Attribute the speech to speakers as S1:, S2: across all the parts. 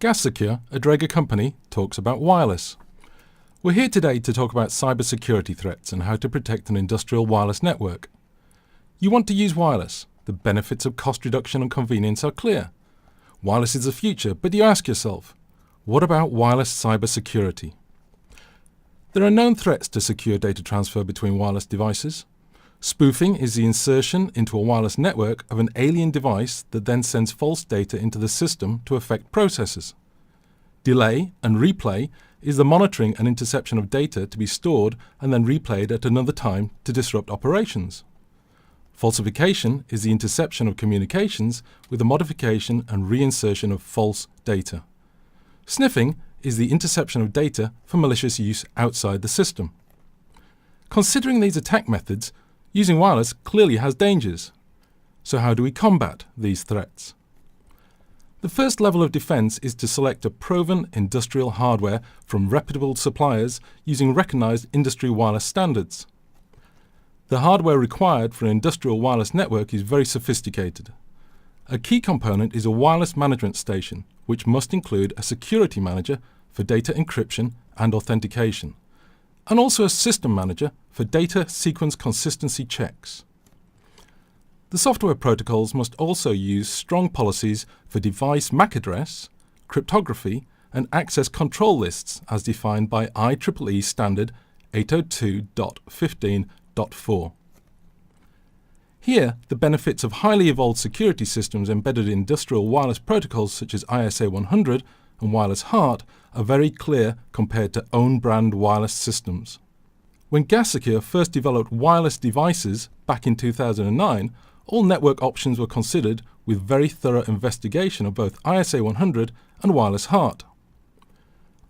S1: GasSecure, a Dräger company, talks about wireless. We're here today to talk about cybersecurity threats and how to protect an industrial wireless network. You want to use wireless. The benefits of cost reduction and convenience are clear. Wireless is the future, but you ask yourself, what about wireless cybersecurity? There are known threats to secure data transfer between wireless devices. Spoofing is the insertion into a wireless network of an alien device that then sends false data into the system to affect processes. Delay and replay is the monitoring and interception of data to be stored and then replayed at another time to disrupt operations. Falsification is the interception of communications with the modification and reinsertion of false data. Sniffing is the interception of data for malicious use outside the system. Considering these attack methods, using wireless clearly has dangers. So how do we combat these threats? The first level of defense is to select a proven industrial hardware from reputable suppliers using recognized industry wireless standards. The hardware required for an industrial wireless network is very sophisticated. A key component is a wireless management station, which must include a security manager for data encryption and authentication, and also a system manager for data sequence consistency checks. The software protocols must also use strong policies for device MAC address, cryptography, and access control lists as defined by IEEE Standard 802.15.4. Here, the benefits of highly evolved security systems embedded in industrial wireless protocols such as ISA 100 and Wireless HART are very clear compared to own-brand wireless systems. When GasSecure first developed wireless devices back in 2009, all network options were considered with very thorough investigation of both ISA 100 and Wireless HART.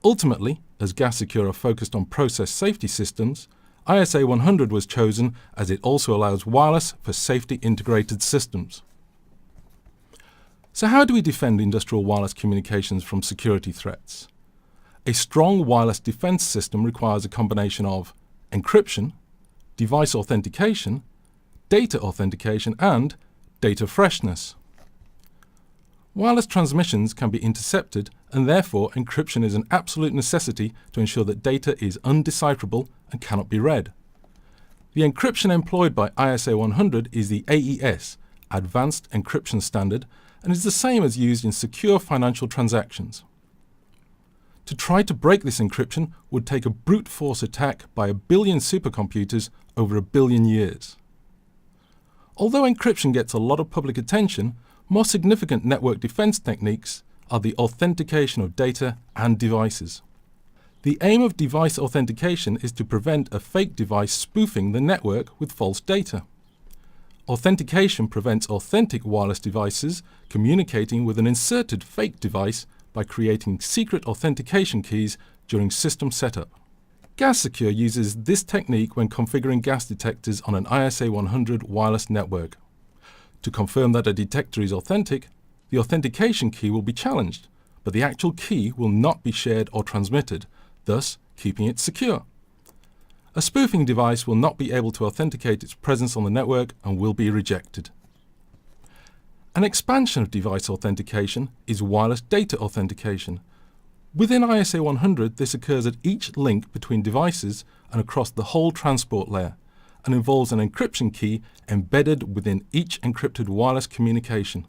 S1: Ultimately, as GasSecure are focused on process safety systems, ISA 100 was chosen as it also allows wireless for safety integrated systems. So how do we defend industrial wireless communications from security threats? A strong wireless defense system requires a combination of encryption, device authentication, data authentication, and data freshness. Wireless transmissions can be intercepted, and therefore encryption is an absolute necessity to ensure that data is undecipherable and cannot be read. The encryption employed by ISA 100 is the AES, Advanced Encryption Standard, and is the same as used in secure financial transactions. To try to break this encryption would take a brute force attack by 1 billion supercomputers over 1 billion years. Although encryption gets a lot of public attention, more significant network defense techniques are the authentication of data and devices. The aim of device authentication is to prevent a fake device spoofing the network with false data. Authentication prevents authentic wireless devices communicating with an inserted fake device by creating secret authentication keys during system setup. GasSecure uses this technique when configuring gas detectors on an ISA 100 wireless network. To confirm that a detector is authentic, the authentication key will be challenged, but the actual key will not be shared or transmitted, thus keeping it secure. A spoofing device will not be able to authenticate its presence on the network and will be rejected. An expansion of device authentication is wireless data authentication. Within ISA 100, this occurs at each link between devices and across the whole transport layer, and involves an encryption key embedded within each encrypted wireless communication.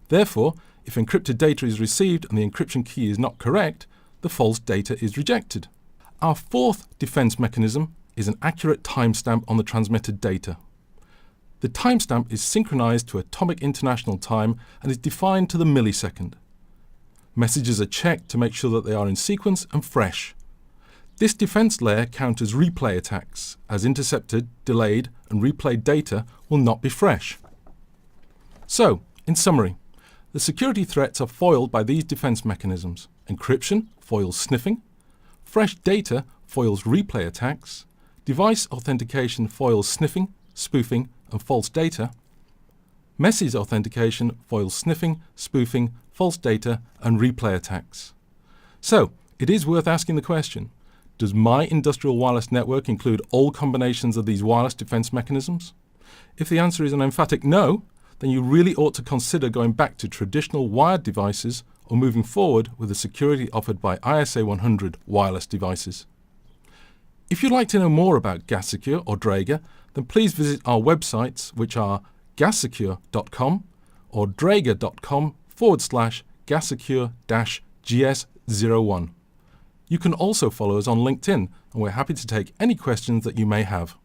S1: Therefore, if encrypted data is received and the encryption key is not correct, the false data is rejected. Our fourth defense mechanism is an accurate timestamp on the transmitted data. The timestamp is synchronized to Atomic International Time and is defined to the millisecond. Messages are checked to make sure that they are in sequence and fresh. This defense layer counters replay attacks, as intercepted, delayed, and replayed data will not be fresh. So, in summary, the security threats are foiled by these defense mechanisms. Encryption foils sniffing, fresh data foils replay attacks, device authentication foils sniffing, spoofing, and false data, message authentication foils sniffing, spoofing, false data, and replay attacks. So, it is worth asking the question, does my industrial wireless network include all combinations of these wireless defense mechanisms? If the answer is an emphatic no, then you really ought to consider going back to traditional wired devices or moving forward with the security offered by ISA 100 wireless devices. If you'd like to know more about GasSecure or Dräger, then please visit our websites, which are gassecure.com or draeger.com/gassecure-GS01. You can also follow us on LinkedIn, and we're happy to take any questions that you may have.